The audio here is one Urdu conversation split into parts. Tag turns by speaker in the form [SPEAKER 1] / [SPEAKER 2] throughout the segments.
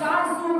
[SPEAKER 1] 400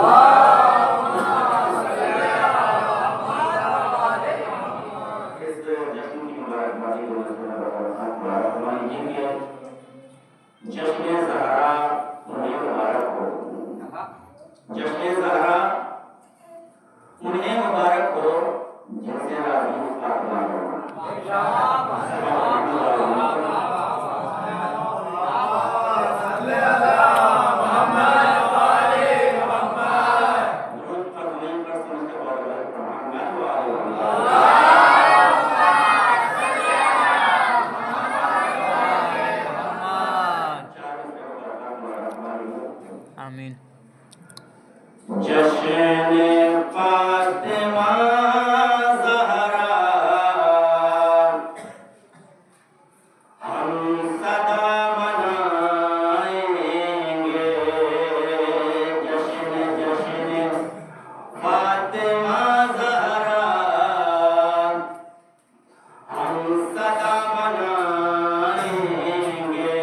[SPEAKER 2] Allah جشن زہرا انہیں مبارک ہو، جشن زہرا انہیں مبارک ہو جن سے راضی فاطمہ ہو۔
[SPEAKER 3] آمین۔
[SPEAKER 2] جشن فاطمہ زہرا ہم صدا منائیں گے، جشن جشن فاطمہ زہرا ہم صدا منائیں گے،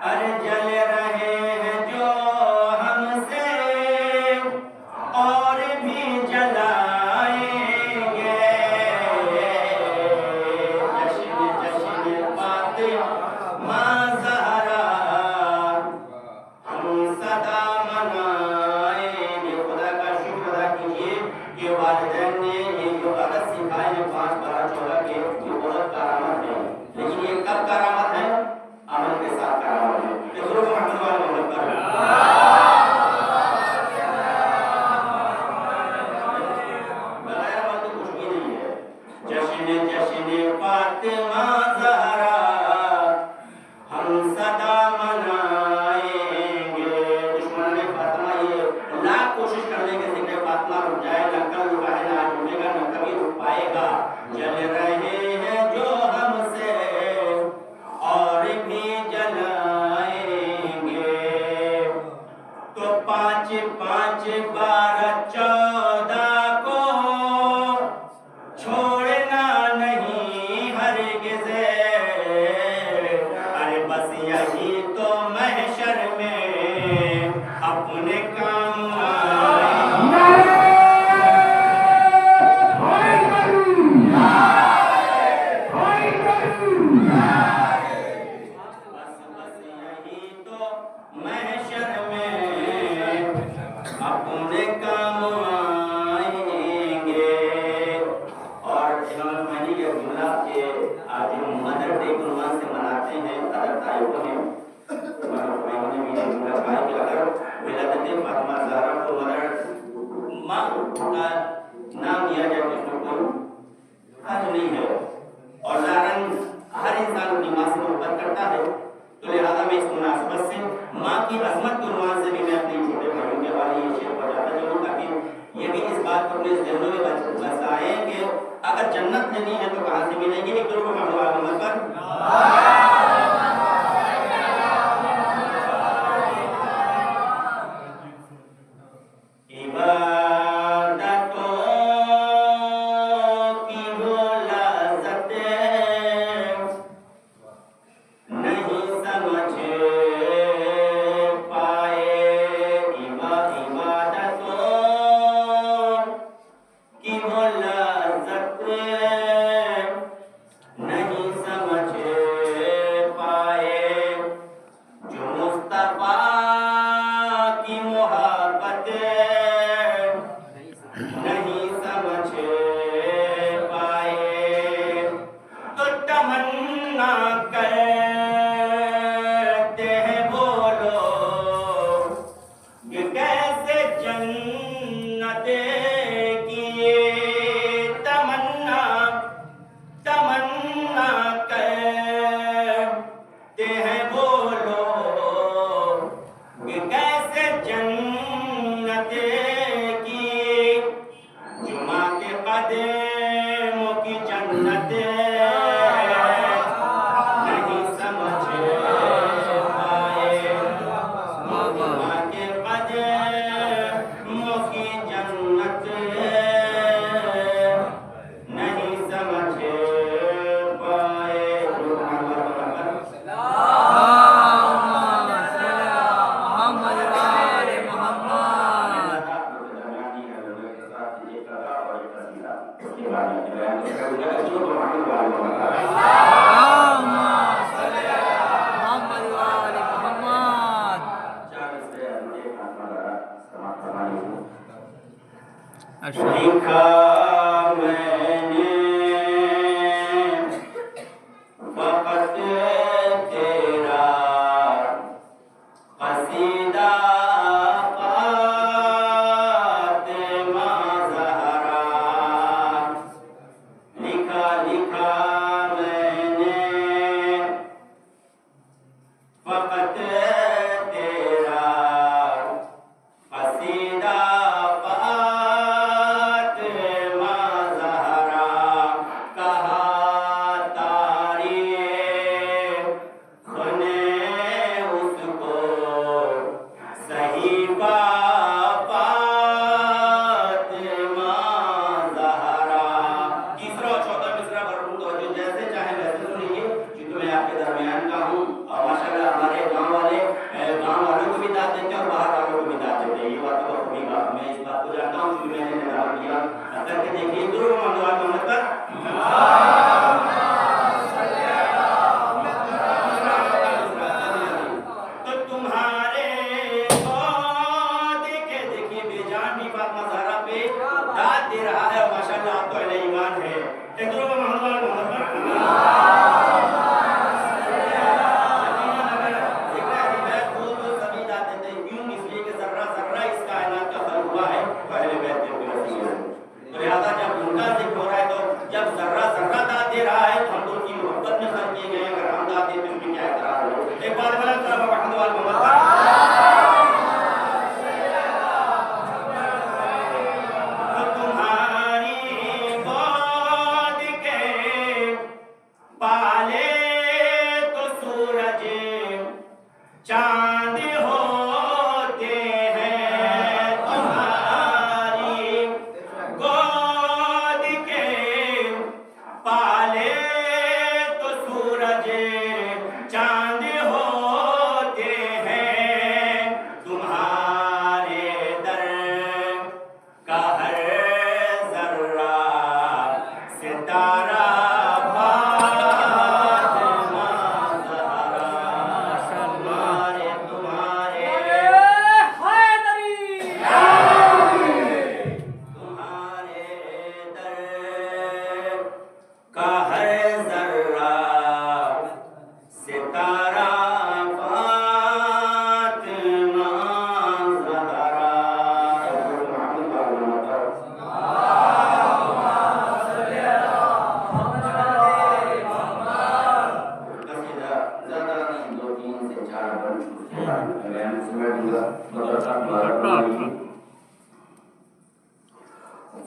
[SPEAKER 2] ارے جل رہے ہیں جو ہم سے اور بھی جلائیں گے، جشن جشن فاطمہ زہرا ہم صدا منائیں گے۔ خدا کا شکر ادا کیجیے کہ والدین نے یہ جو عادت سکھائی ہے 5 12 14 کے، یہ بہت کرامت ہے، لیکن یہ کب کرامت ہے؟ عمل کے ساتھ کرامت ہے۔ ضرور محمد والے محمد پر بغیر عمل کے کچھ بھی نہیں ہے۔ جشن جشن فاطمہ زہرا ہم صدا منائیں گے۔ دشمنان فاطمہ یہ لاکھ کوشش کرنے کے ذکر فاطمہ رک جائے، نہ کل رکا ہے، نہ آج رکے گا، نہ کبھی رک پائے گا۔ جل رہے ہیں جو ہم سے اور بھی جلائیں گے، تو 5 5 12 14 کو چھوڑنا نہیں ہرگز، ارے بس یہی تو محشر میں اپنے کام آئیں گے۔ بس یہی تو محشر میں اپنے کام آئیں گے۔ اور امام خمینی کے جملہ کے آج ہم مدر ڈے کے عنوان سے مناتے ہیں، ادب تاریخوں میں امام خمینی نے بھی یہ جملہ کہا کہ اگر ولادت فاطمہ زہرا کو مدر ماں کا نام دیا جائے تو اس میں کوئی حرج نہیں ہے، اور ظاہراً ہر انسان اپنی ماں سے محبت کرتا ہے، تو لہذا میں اس مناسبت سے ماں کی عظمت کے عنوان سے بھی میں اپنے چھوٹے بھائیوں کے حوالے یہ شعر پڑھاتا چلوں، تاکہ یہ بھی اس بات کو اپنے ذہنوں میں بسائیں کہ اگر جنت لینی ہے تو کہاں سے ملے گی؟ ایک ضرور محمد پر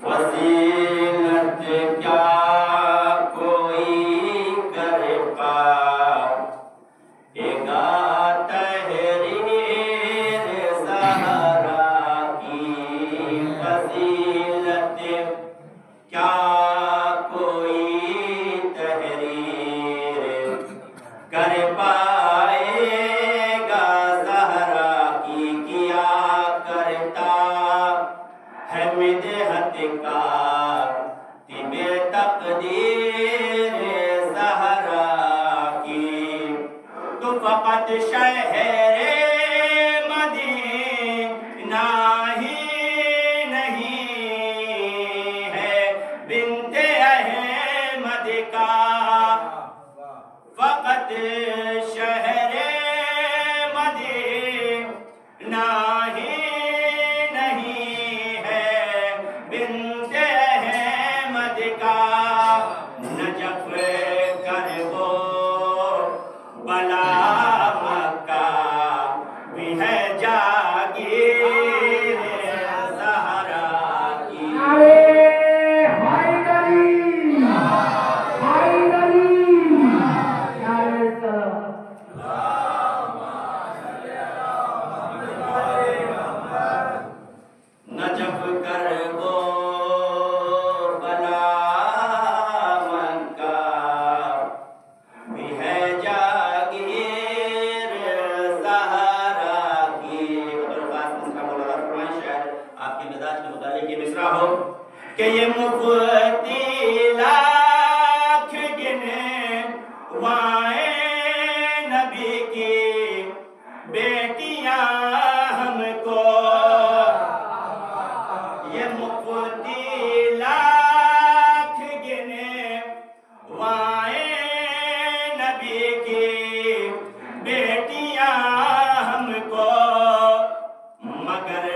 [SPEAKER 2] فضیلت کیا کوئی کر پائے گا تحریر زہرا کی فضیلت کیا کوئی تحریر کر پائے گا زہرا کی کیا کرتا ہے مدحت کا طب تقدیر زہرا کی تو فقط شہر مدینہ ہی نہیں ہے بنت احمد کا فقط شہر مدینہ ہی نہیں ہے بنت احمد کا نجف کربو بلا مکہ بھی ہے جاگیر زہرا کی نجف کربو بلا مکہ بھی ہے جاگیر زہرا کی آپ کی مزاج کے متعلق یہ مصرع ہو کہ یہ مفتی لاکھ گنے وائے نبی کی بیٹیاں ہم کو یہ مفتی لاکھ گنے وائے نبی کی بیٹیاں ہم کو مگر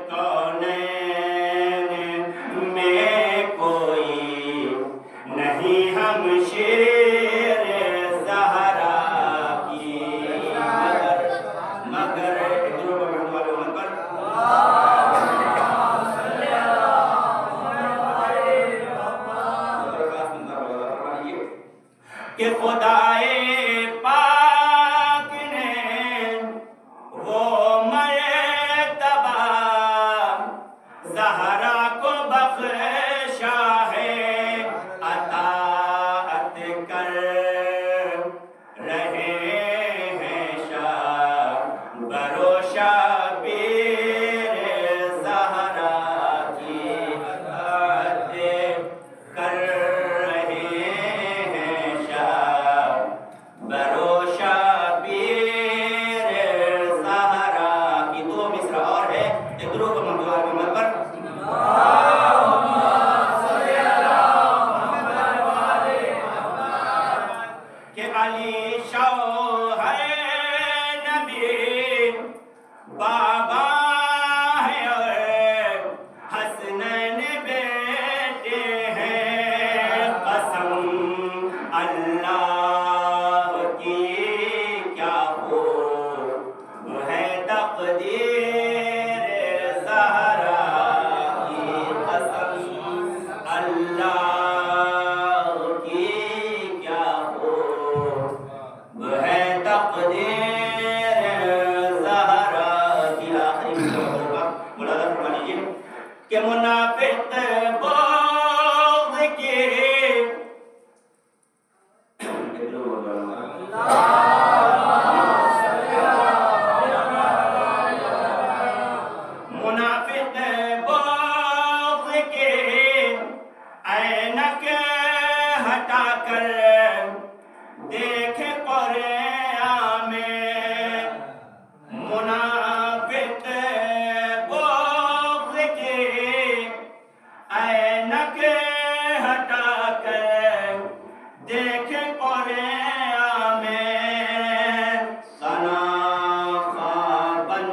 [SPEAKER 2] کونین میں کوئی نہیں ہم شیر زہرا کی مگر کہ خدائے پاک نے وہ مرتبہ زہرا کو بخشا ہے اطاعت کر رہے ہیں شاہ برو شبیر زہرا کی اطاعت کر رہے ہیں شاہ برو شبیر زہرا کی دو مصرع اور ہے ایک روح محمد محمد پر کہ علی شوہر نبی بابا ہے اور حسنین بیٹے ہیں قسم اللہ کی کیا ہو وہ ہے تقدیر زہرا کی قسم اللہ کی کیا ہو وہ ہے تقدیر زہرا کی آخری ہوگا مولانا فرما لیجیے کہ منافق بغض کی منافق بغض کے عینک ہٹا کر دیکھ قرآن میں منافق بغض کے عینک ہٹا کر دیکھ قرآن میں ثنا خوابن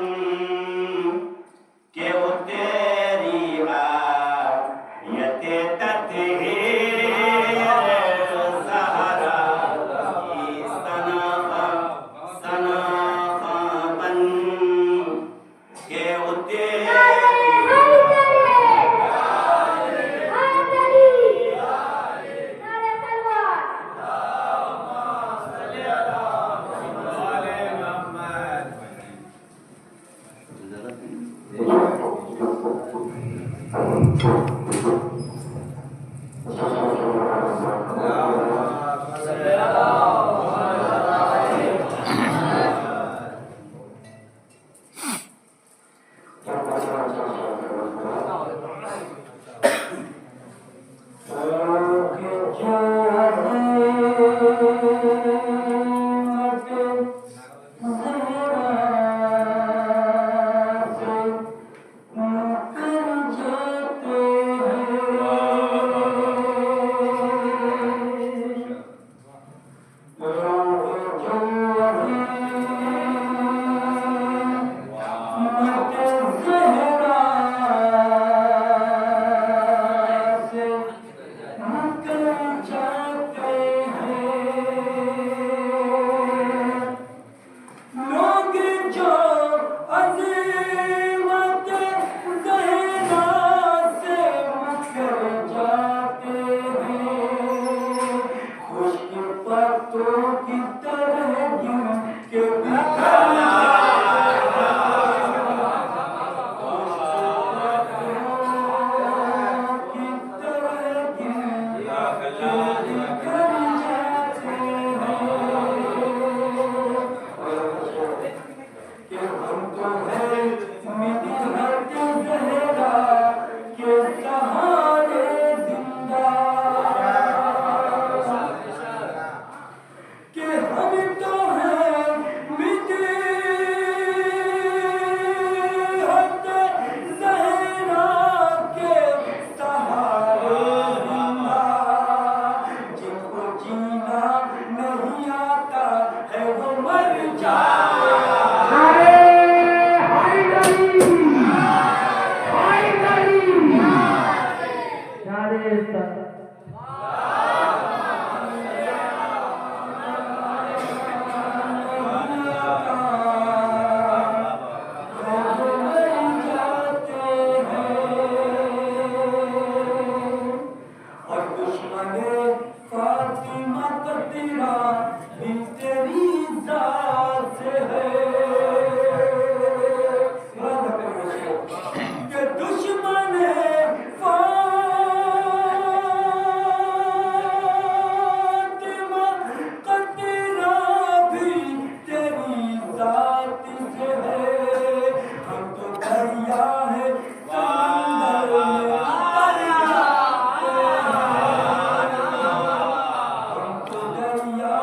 [SPEAKER 2] کہ وہ تیری آیت تطہیر زہرا کی ثنا خوابن
[SPEAKER 4] دریا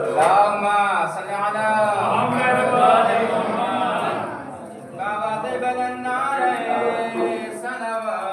[SPEAKER 4] اللهم صل على محمد كواكب النار صلوات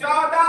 [SPEAKER 4] 14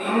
[SPEAKER 4] 3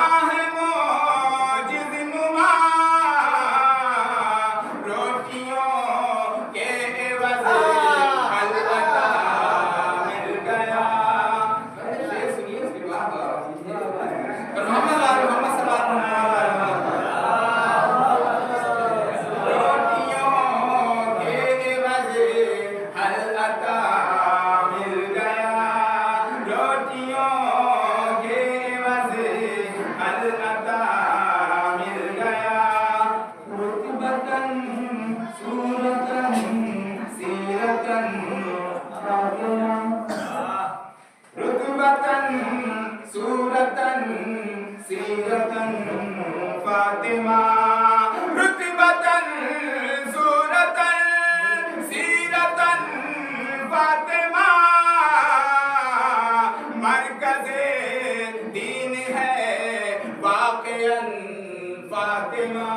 [SPEAKER 4] راہ موجز نما روٹیوں کے عوض حل عطا مل گیا. سنیے اس کے بعد محمد صلی اللہ علیہ وسلم روٹیوں کے عوض حل عطا مل گیا. روٹیوں کے عوض حل عطا مل گیا. رتبتاً صورتاً سیرتاً رتبتاً صورتاً سیرتاً فاطمہ. رتبتاً صورتاً سیرتاً فاطمہ. مرکز دین ہے واقعاً فاطمہ.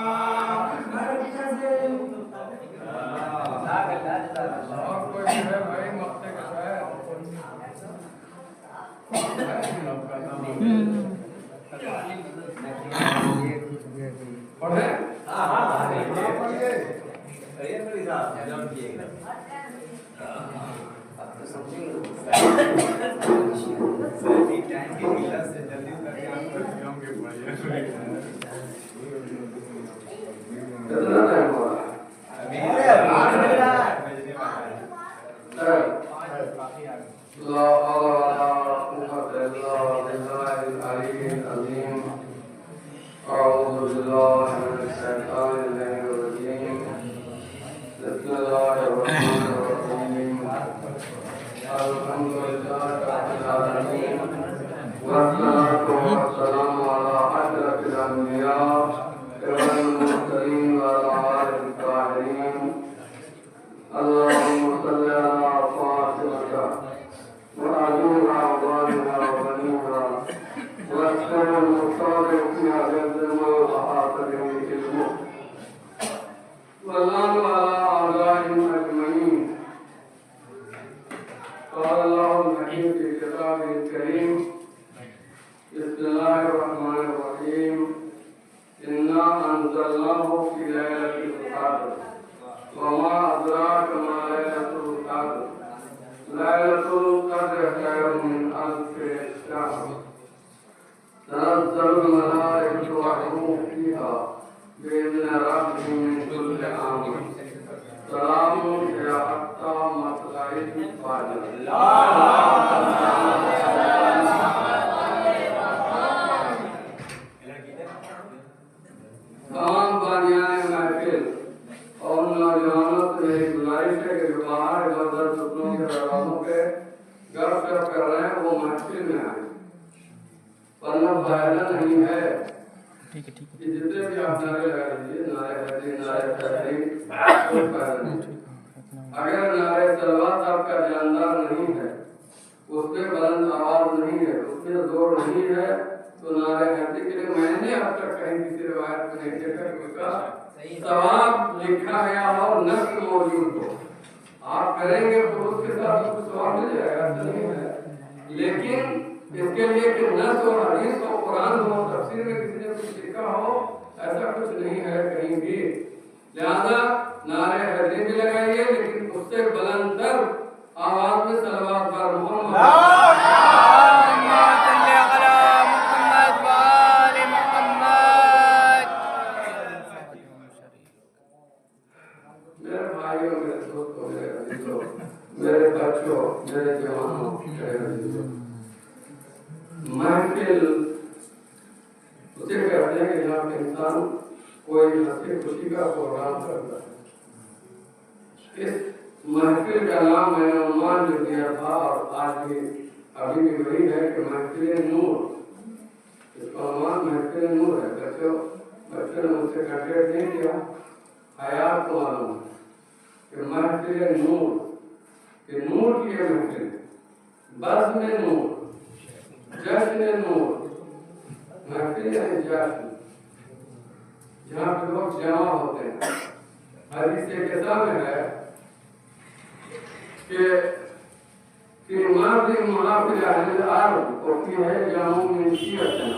[SPEAKER 4] اگر نعرہ صلوات آپ کا جاندار نہیں ہے، اس میں بلند آواز نہیں ہے، اس میں زور نہیں ہے، تو نعرہ حیدری کے لیے میں نے اب تک کہیں کسی روایت میں نہیں دیکھا کہ اس کا ثواب لکھا گیا ہو، نص موجود ہو. آپ کریں گے تو اس کے ساتھ اس کو ثواب مل جائے گا، نہیں ہے. لیکن اس کے لیے کہ نص و حدیث و قرآن ہو، تفسیر میں کسی نے کچھ لکھا ہو، ایسا کچھ نہیں ہے کہیں بھی. لہذا نعرہ حیدری بھی لگائیے، لیکن اس سے بلند تر آواز میں صلوات پر محمد میرے بچوں، میرے جوانوں، محفل اسے کہتے ہیں کہ جہاں پہ انسان کوئی ہنسی خوشی کا پروگرام کرتا ہے. اس محفل کا نام میں نے عنوان جو دیا تھا اور آج بھی ابھی بھی وہی ہے کہ محفل نور. اس کا عنوان محفل نور ہے. بچوں نے مجھ سے کنٹیکٹ نہیں کیا، حیات کو معلوم ہے کہ محفل نور، کہ نور کی یہ محفل، بزم نور، جشن نور. محفل یعنی جشن جہاں پہ لوگ جمع ہوتے ہیں. حدیث کیسا میں ہے کہ فی مرض محافل اہل الارض وفی ہے جامع من شیعتنا.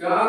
[SPEAKER 5] 4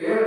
[SPEAKER 5] 1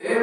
[SPEAKER 5] 1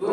[SPEAKER 5] 2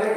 [SPEAKER 5] 1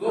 [SPEAKER 5] 2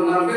[SPEAKER 5] 90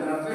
[SPEAKER 5] 90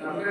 [SPEAKER 5] 90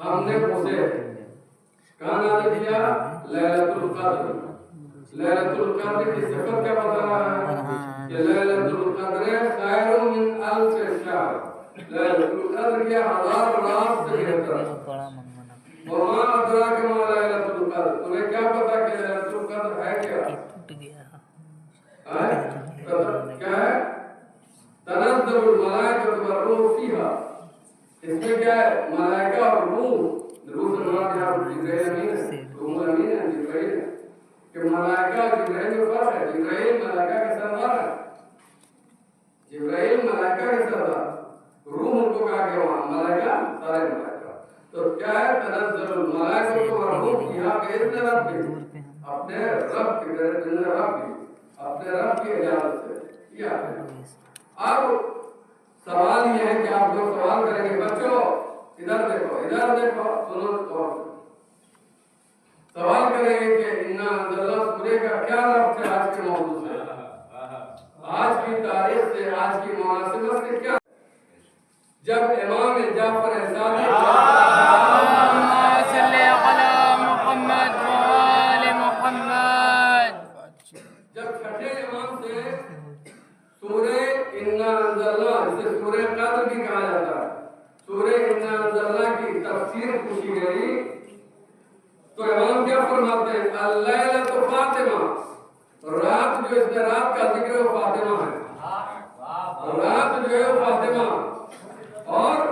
[SPEAKER 5] ہم نے اسے کہاں نازل کیا؟ لیلۃ القدر. لیلۃ القدر کی صفت کیا بتا رہا ہے کہ لیلۃ القدر خیر من الف شہر. لیلۃ القدر کیا 1000 رات سے بہتر ہے.
[SPEAKER 3] بڑا منگنا
[SPEAKER 5] وما ادراک ما لیلۃ القدر. تمہیں کیا پتا کہ لیلۃ القدر ہے کیا؟
[SPEAKER 3] ٹوٹ گیا
[SPEAKER 5] کیا ہے؟ تنزل الملائکۃ والروح فیہا. اس میں کیا ہے؟ ملائکہ اور روح. روح سے مراد یہاں جبرائیل نہیں ہے، روح امین ہے، جبرائیل ہے. کہ ملائکہ اور جبرائیل میں فرق ہے. جبرائیل ملائکہ کے سردار ہے. جبرائیل ملائکہ کے سردار، روح ان کو کہا کہ وہاں ملائکہ سارے ملائکہ. تو کیا ہے؟ تنزل الملائکۃ والروح فیہا بإذن ربہم. اپنے رب کی اپنے رب کی اجازت سے. یہ ہے. اب سوال یہ ہے کہ آپ لوگ سوال کریں گے بچوں ادھر دیکھو سنو تو سوال کریں گے کہ انا انزلنا سورے کا کیا ربط ہے آج کے موضوع سے، آج کی تاریخ سے، آج کی مناسبت سے کیا؟ جب امام جعفر صادق جب چھٹے امام سے سورہ انا انزلنا، اسے سورہ قدر بھی کہا جاتا ہے، سورہ انا انزلنا کی تفسیر پوچھی گئی تو امام کیا فرماتے ہیں؟ اللیلۃ فاطمہ. رات جو اس میں رات کا ذکر ہے وہ فاطمہ ہے. رات جو ہے فاطمہ. اور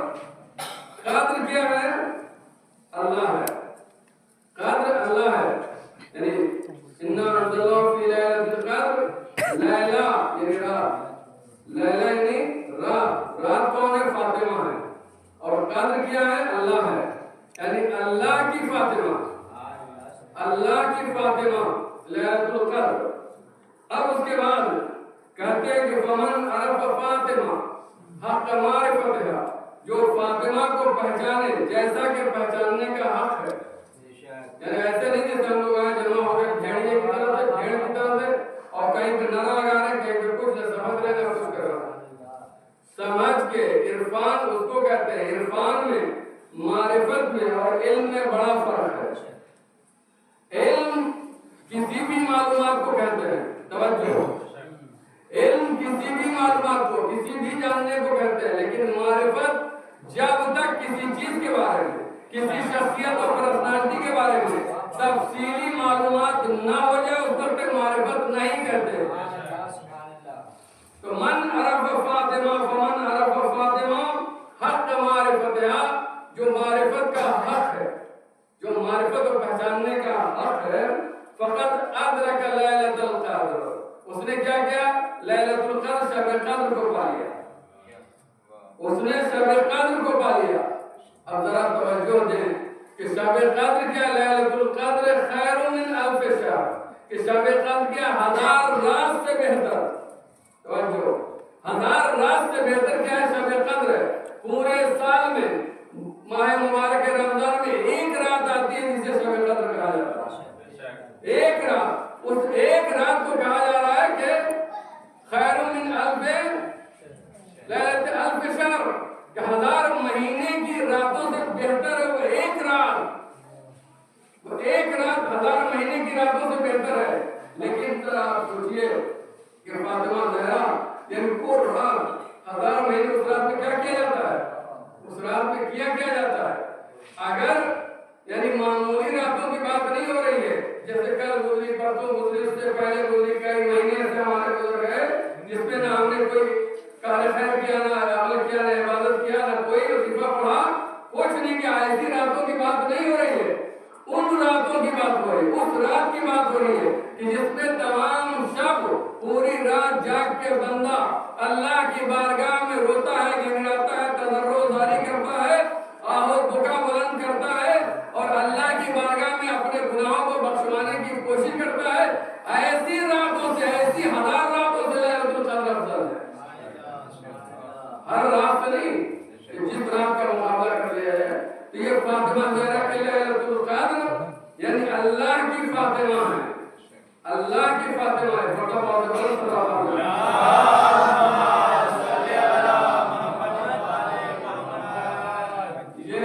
[SPEAKER 5] قدر کیا ہے؟ اللہ ہے. قدر اللہ ہے. یعنی انا انزلنا فی لیلۃ القدر. لیلہ یعنی رات، لیلہ یعنی رات. رات کون ہے؟ فاطمہ ہے. اور قدر کیا ہے؟ اللہ ہے. یعنی اللہ کی فاطمہ، اللہ کی فاطمہ لیلۃ القدر. اب اس کے بعد کہتے ہیں کہ فمن عرف فاطمہ حق معرفتها. جو فاطمہ کو پہچانے جیسا کہ پہچاننے کا حق ہے. یعنی ایسے نہیں جیسے ہم لوگ آئے جمع ہو گئے بھیڑیے کی طرف سے، بھیڑ کی طرف سے، اور کہیں پہ نعرہ لگا رہے ہیں، کہیں پہ کچھ نہ سمجھ رہے نہ کچھ کر رہے ہیں. سمجھ کے عرفان اس کو کہتے ہیں. عرفان میں، معرفت میں اور علم میں بڑا فرق ہے. علم کسی بھی معلومات کو کہتے ہیں، توجہ، علم کسی بھی معلومات کو، کسی بھی جاننے کو کہتے ہیں. لیکن معرفت جب تک کسی چیز کے بارے میں، کسی شخصیت اور پرسنالٹی کے بارے میں تفصیلی معلومات نہ ہو جائے اس وقت تک معرفت نہیں کرتے. تو من عرف فاطمہ فمن عرف فاطمہ حق معرفتها. جو معرفت کا حق ہے، جو معرفت اور پہچاننے کا حق ہے، فقط ادرک لیلۃ القدر. اس نے کیا کیا؟ لیلۃ القدر، شب قدر کو پا لیا. اس نے شب قدر کو پا لیا. اب ذرا توجہ دیں کہ شب قدر کیا؟ لیلۃ القدر خیر من الف شہر. کہ شب قدر کیا؟ 1000 رات سے بہتر. توجہ، 1000 رات سے بہتر کیا ہے؟ شب قدر ہے. پورے سال میں ماہ مبارک رمضان میں ایک رات آتی ہے جسے شب قدر کہا جاتا ہے. ایک رات. اس ایک رات کو کہا جا رہا ہے کہ خیر من الف لیلۃ الف شہر، کہ 1000 مہینے کی راتوں سے بہتر ہے وہ ایک رات. وہ ایک رات 1000 مہینے کی راتوں سے بہتر ہے. لیکن ذرا آپ سوچئے کہ فاطمہ زہرا یعنی پور رات 1000 مہینے اس رات میں کیا کیا جاتا ہے؟ اس رات میں کیا جاتا ہے. اگر یعنی معمولی راتوں کی بات نہیں ہو رہی ہے، جیسے کل گزری، پرسوں گزری، اس سے پہلے گزری، کئی مہینے سے ہمارے گزر گئے جس میں نہ ہم نے کوئی کار خیر کیا، نہ عمل کیا، نہ عبادت کیا، نہ کوئی وظیفہ پڑھا، کچھ نہیں کیا. ایسی راتوں کی بات نہیں ہو رہی ہے. ان راتوں کی بات ہو رہی ہے. اس رات کی بات ہو رہی ہے کہ جس میں تمام شب پوری رات جاگ کے بندہ اللہ کی بارگاہ میں روتا ہے، گنگناتا ہے، تضرع و زاری کرتا ہے، آہ و بکا بلند کرتا ہے، اور اللہ کی بارگاہ میں اپنے گناہوں کو بخشوانے کی کوشش کرتا ہے. ایسی راتوں سے، ایسی 1000 راتوں سے لیلۃ القدر افضل ہے. ہر رات سے نہیں کہ جس رات کا مقابلہ کر لیا جائے. تو یہ فاطمہ زہرا کے لیلۃ القدر یعنی اللہ کی فاطمہ ہے. اللہ کی فاطمہ ہے. فاطمہ یہ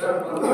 [SPEAKER 5] 10-15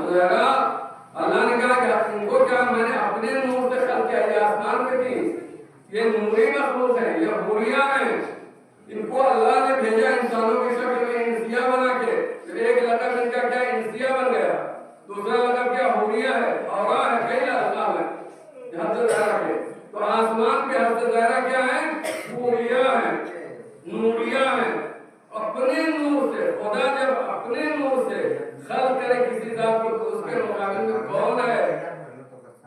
[SPEAKER 5] ہو جائے گا. اللہ نے کہا کہ ان کو کیا میں نے اپنے نور سے خلق کیا. یہ آسمان پہ تھی، یہ نوری مخلوق ہے، یہ حوریاں ہیں. ان کو اللہ نے بھیجا انسانوں کی شکل میں انسیہ بنا کے. ایک لقب ان کا کیا انسیہ بن گیا، دوسرا لقب کیا حوریہ ہے، اورا ہے، کئی لقب ہے حضرت زہرا کے. تو آسمان پہ حضرت زہرا کیا ہے؟ حوریہ ہیں، نوریہ ہیں. اپنے نور سے خدا جب اپنے نور سے خلق کرے کسی ذات کو تو اس کے مقابل میں کون ہے؟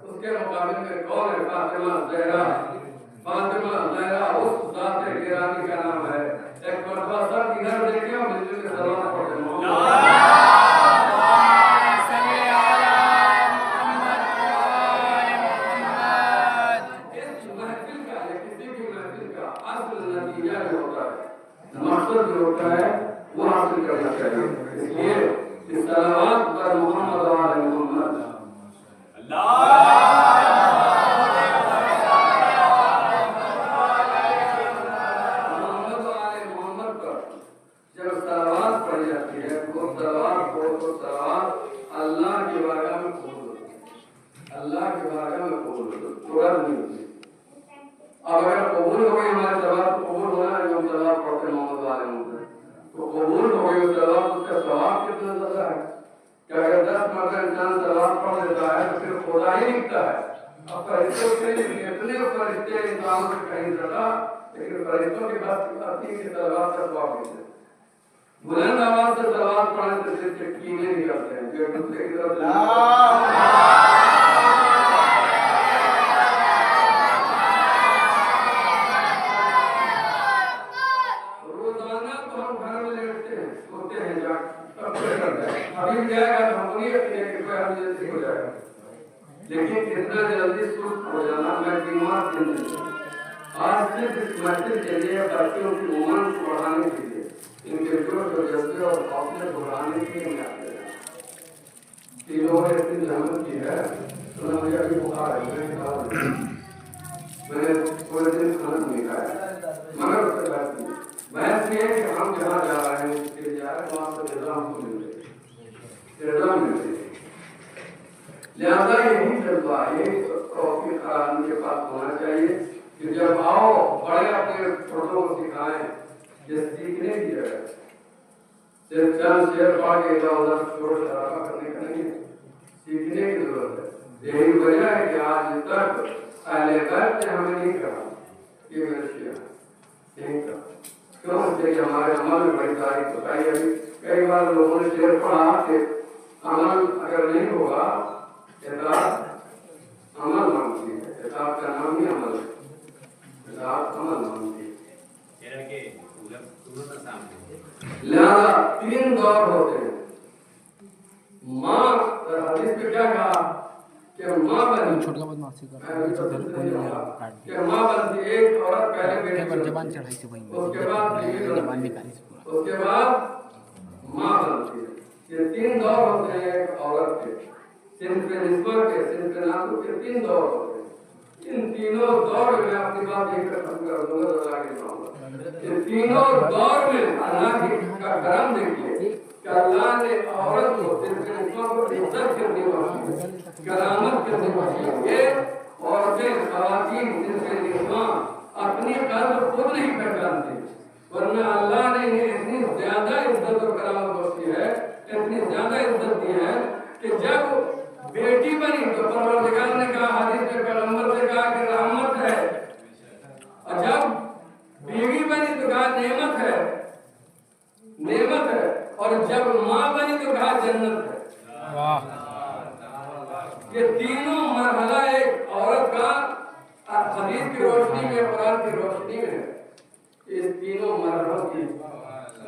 [SPEAKER 5] اس کے مقابل میں کون ہے؟ فاطمہ زہرا. فاطمہ زہرا اس ذات گرامی کا نام ہے. ایک مرتبہ سب ادھر دیکھیں اور مل کے سلام پڑھیں. مقصد جو ہوتا ہے وہ حاصل کرنا چاہیے. اس لیے اس صلوات پر محمد و آل محمد. محمد و آل محمد پر جب صلوات پڑھی جاتی ہے وہ صلوات کو صلوات اللہ کی بارگاہ میں قبول ہوتی ہے. اللہ کی بارگاہ میں قبول ہوتی ہے، ترنت نہیں ہوتی. اب اگر قبول ہو گئی ہمارے صلوات کو قبول ہونا ہے جو ہم صلوات پڑھتے ہیں محمد والے محمد تو قبول ہو گئی وہ صلوات. اس کا ثواب کتنا زیادہ ہے کہ اگر 10 مرتبہ انسان صلوات پڑھ لیتا ہے تو پھر خدا ہی لکھتا ہے. اب فرشتوں کے اتنے فرشتے انسانوں سے کہیں زیادہ، لیکن فرشتوں کی بات آتی ہے کہ صلوات کا ثواب ملتا ہے. بلند آواز سے صلوات پڑھنے سے صرف کینے نکلتے ہیں جو ایک دوسرے کی طرف ابھی کیا ہے ہم نہیں اپنے ہم جلدی ہو جائے گا، لیکن کتنا جلدی سست ہو جانا. میں بیمار زندگی آج صرف اس مسجد کے لیے بچوں کی عمر کو بڑھانے کے لیے ان کے جوش اور جذبے اور حوصلے کو بڑھانے کے لیے آتے ہیں. لوگوں نے اتنی زحمت کی ہے تو مجھے ابھی بخار ہے، میں نے پورے دن کھانا نہیں کھایا. مگر اس سے بات نہیں، بحث یہ ہے کہ ہم جہاں جا رہے ہیں اس کے لیے جا رہے ہیں وہاں سے رضا ہم کو مل رہی رضا مل رہی. لہٰذا یہی جذبہ یہی توفیق ان کے پاس ہونا چاہیے کہ جب آؤ بڑے اپنے چھوٹوں کو سکھائیں. یہ سیکھنے کی جگہ صرف چند شعر پڑھ کے ادھر ادھر شور شرابہ کرنے کا نہیں ہے، سیکھنے کی ضرورت ہے. یہی وجہ ہے کہ آج تک اہل بیت نے ہمیں نہیں کہا یہ میرے شیعہ نہیں کہا. کیوں؟ اس لیے کہ ہمارے عمل میں بڑی تاریخ بتائی. ابھی کئی بار لوگوں نے شعر پڑھا کہ عمل اگر نہیں ہوگا اطاعت عمل مانگتی ہے. اطاعت کا نام ہی عمل ہے، اطاعت عمل مانگتی ہے. لہذا 3 دور ہوتے ہیں. ماں حدیث میں کیا کہا کہ ماں بنی
[SPEAKER 3] چھوٹا بدماشی
[SPEAKER 5] کہ ماں بنتی ایک عورت پہلے بیٹی
[SPEAKER 3] پر زبان چڑھائی سے
[SPEAKER 5] اس کے بعد
[SPEAKER 3] زبان نکالی سے پورا
[SPEAKER 5] اس کے بعد ماں بنتی ہے. یہ 3 دور ہوتے ہیں ایک عورت کے، صنف نسبہ کے، صنف ناسو کے 3 دور ہوتے ہیں. ان تینوں دور میں اپنی بات یہی ختم کر دوں گا تو آگے جاؤں گا. یہ تینوں دور میں اللہ کا کرم دیکھیے کہ اللہ نے عورت کو صنف نسبہ کو عزت کرنے والی کرامت کرنے والی. یہ عورتیں خواتین صنف نسبہ اپنی قدر خود نہیں پہچانتی، ورنہ اللہ نے انہیں اتنی زیادہ عزت اور کرامت بخشی ہے، اتنی زیادہ عزت دی ہے کہ جب بیٹی بنی تو پروردگار نے کہا، حدیث میں پیغمبر سے کہا کہ رحمت ہے، اور جب بیوی بنی تو کہا نعمت ہے، نعمت ہے، اور جب ماں بنی تو کہا جنت ہے. یہ تینوں مرحلہ ایک عورت کا حدیث کی روشنی میں، قرآن کی روشنی میں اس تینوں مرحلوں کی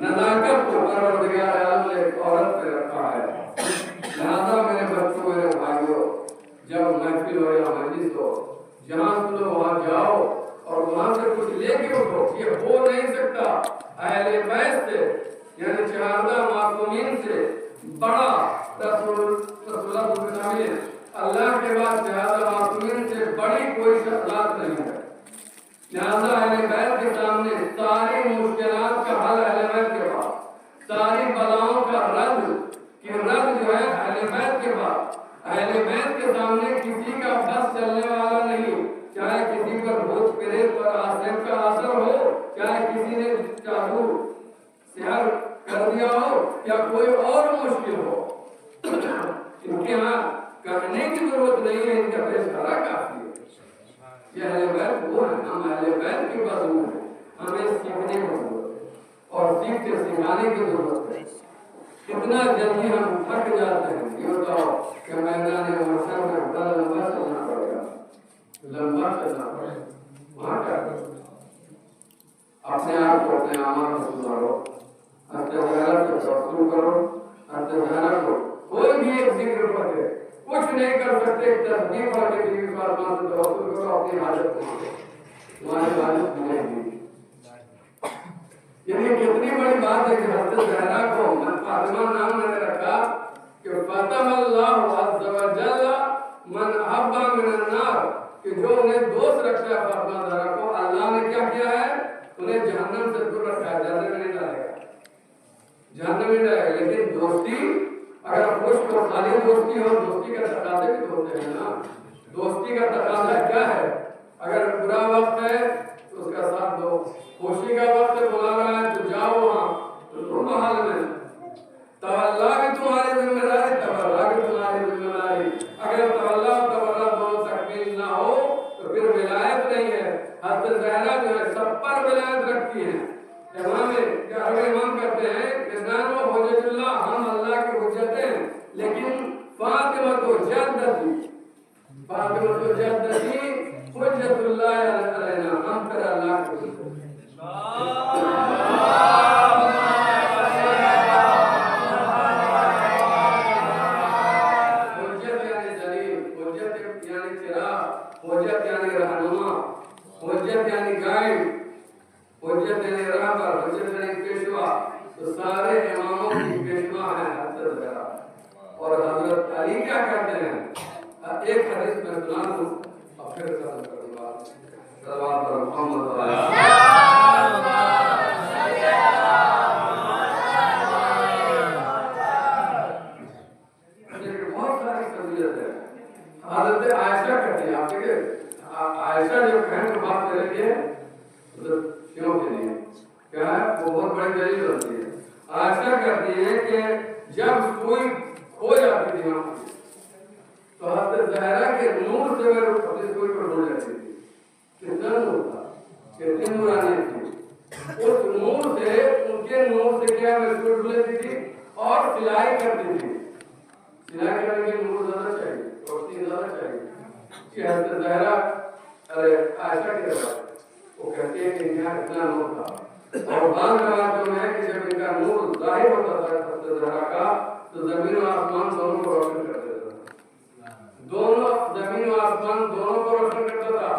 [SPEAKER 5] نزاکت کو پروردگار عالم نے ایک عورت پہ رکھا ہے. لہذا میرے بچوں، میرے بھائیوں، جب محفل ہو یا مجلس ہو، جہاں سنو وہاں جاؤ اور وہاں سے کچھ لے کے اٹھو. یہ ہو نہیں سکتا اہل بیت سے، یعنی 14 معصومین سے بڑا رسول اللہ اللہ کے بعد 14 معصومین سے بڑی کوئی شخصیت نہیں ہے. لہذا اہل بیت کے سامنے ساری مشکلات کا حل اہل بیت کے پاس، ساری بلاؤں کا رد جو ہے اہل بیت کے اہل بیت کے سامنے کسی کا بس چلنے والا نہیں، چاہے کسی پر بھوت پریت پر آسف کا اثر ہو، چاہے کسی نے جادو سحر کر دیا ہو یا کوئی اور مشکل ہو، ان کے ہاں کرنے کی ضرورت نہیں ہے، ان کا اشارہ کافی ہے۔ یہ اہل بیت وہ ہے، ہم اہل بیت کی بازو ہیں، ہمیں سیکھنے کی ضرورت ہے اور سیکھ کے سکھانے کی ضرورت ہے۔ کتنا جلدی ہم تھک جاتے ہیں، یہ بتاؤ کہ میدان محشر میں بڑا لمبا چلنا پڑے گا، لمبا چلنا پڑے گا، وہاں کیا کرو؟ اپنے آپ کو اپنے اعمال سے سدھارو، اپنے غیرت سے توسل کرو، اپنے ذہن کو کوئی بھی ایک ذکر پڑھے، کچھ نہیں کر سکتے، تسبیح پڑھ کے بھی فرمان سے توسل کرو، اپنی حاجت مانگو، تمہاری حاجت ملے گی۔ یعنی کتنی بڑی بات ہے کہ حضرت زہرا کو فاطمہ نام میں نے رکھا کہ فاطمہ اللہ عز و جل من احب من النار، کہ جو انہیں دوست رکھتا ہے فاطمہ زہرا کو، اللہ نے کیا کیا ہے؟ انہیں جہنم سے دور رکھا ہے، جہنم میں نہیں ڈالے گا، جہنم میں ڈالے گا۔ لیکن دوستی اگر خوش تو خالی دوستی ہو، دوستی کا تقاضے بھی تو ہوتے ہیں نا، دوستی کا تقاضا کیا ہے؟ اگر برا وقت ہے تو اس کا ساتھ دو، خوشی کا وقت بلا رہا ہے تو جاؤ وہاں، تو محل میں تولا بھی تمہاری ذمہ داری، تبرہ بھی تمہاری ذمہ داری۔ اگر تولا اور تبرہ دونوں تکمیل نہ ہو تو پھر ولایت نہیں ہے۔ حضرت زہرا جو ہے سب پر ولایت رکھتی ہیں۔ امام کرتے ہیں کہ نانو حجت اللہ، ہم اللہ کی حجت ہیں، لیکن فاطمہ تو جدتی، فاطمہ تو جدتی حجت اللہ علینا، ہم پر اللہ کی حجت ہیں۔ حجت یعنی دلیل، حجت یعنی چراغ، حجت یعنی رہنما، حجت یعنی گائیڈ، حجت یعنی رہبر، حجت یعنی پیشوا۔ تو سارے اماموں کی پیشوا ہیں حضرت زہرا۔ اور حضرت علی کیا کہتے ہیں؟ ایک حدیث میں سنا دوں اور پھر ختم کر دوں گا۔ صلوات پر محمد صلی اللہ علیہ وسلم۔ بہت ساری فضیلت ہے۔ حضرت عائشہ کہتی ہیں، آپ دیکھیں عائشہ جو کہیں تو بات کریں گے کیوں کے لیے کیا ہے، وہ بہت بڑی دلیل ہوتی ہے۔ عائشہ کہتی ہے کہ جب سوئی کھو جاتی تھی تو حضرت زہرا کے نور سے میں اپنی سوئی پر ڈھونڈ لیتی تھی۔ کتنا نور تھا، کتنی نورانی تھی، اس نور سے، ان کے نور سے کیا میں سوئی ڈھونڈ لیتی تھی اور سلائی کرتی تھی۔ سلائی کرنے کے نور زیادہ چاہیے، روشنی زیادہ چاہیے کہ حضرت زہرا عائشہ کے روایت وہ کہتے ہیں کہ یہاں اتنا نور تھا، اور بعض روایتوں میں ہے کہ جب ان کا نور ظاہر ہوتا تھا حضرت زہرا کا تو زمین و آسمان دونوں کو روشن کر دیتا تھا، دونوں زمین و آسمان دونوں کو روشن کرتا تھا۔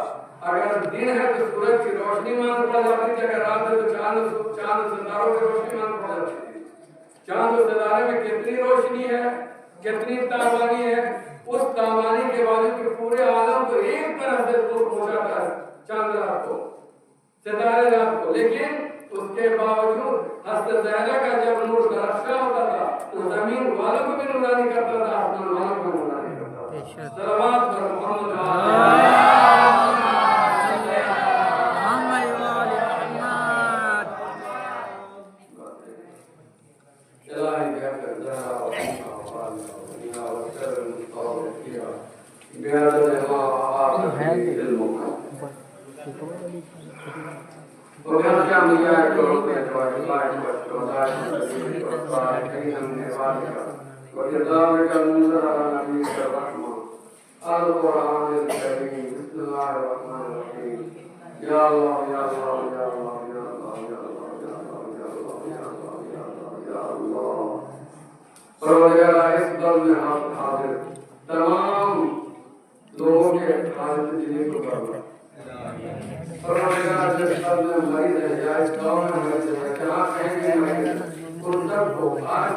[SPEAKER 5] اگر دن ہے تو سورج کی روشنی مان پڑ جاتی تھی، اگر رات ہے تو چاند ستاروں کی روشنی مان پڑ جاتی تھی۔ چاند و ستارے میں کتنی روشنی ہے، کتنی تابانی ہے، اس تابانی کے باوجود کہ پورے عالم کو ایک طرح سے نور پہنچاتا ہے، چاند رات کو، ستارے رات کو، لیکن اس کے باوجود حضرت زہرا کا جب نور درخشاں ہوتا تھا تو زمین والوں کو بھی نورانی کرتا تھا، آسمان والوں کو بھی نورانی کرتا تھا۔ صلوات پر محمد تمام لوگوں کے حالت جینے کو کرنا، پروردگار جس قبل میں مریض ہے یا اس گاؤں میں مریض ہے، جہاں کہیں گے مریض ہے، ان سب کو آج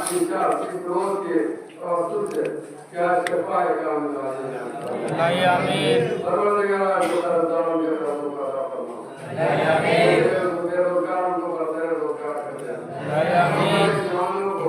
[SPEAKER 5] کی چار اس روز کے توسط سے کیا شفا کام دے آمین۔ پروردگار جو قرضداروں کے قرضوں کا عطا فرما، بے روزگاروں کو بہتر روزگار کر دے، جوانوں کو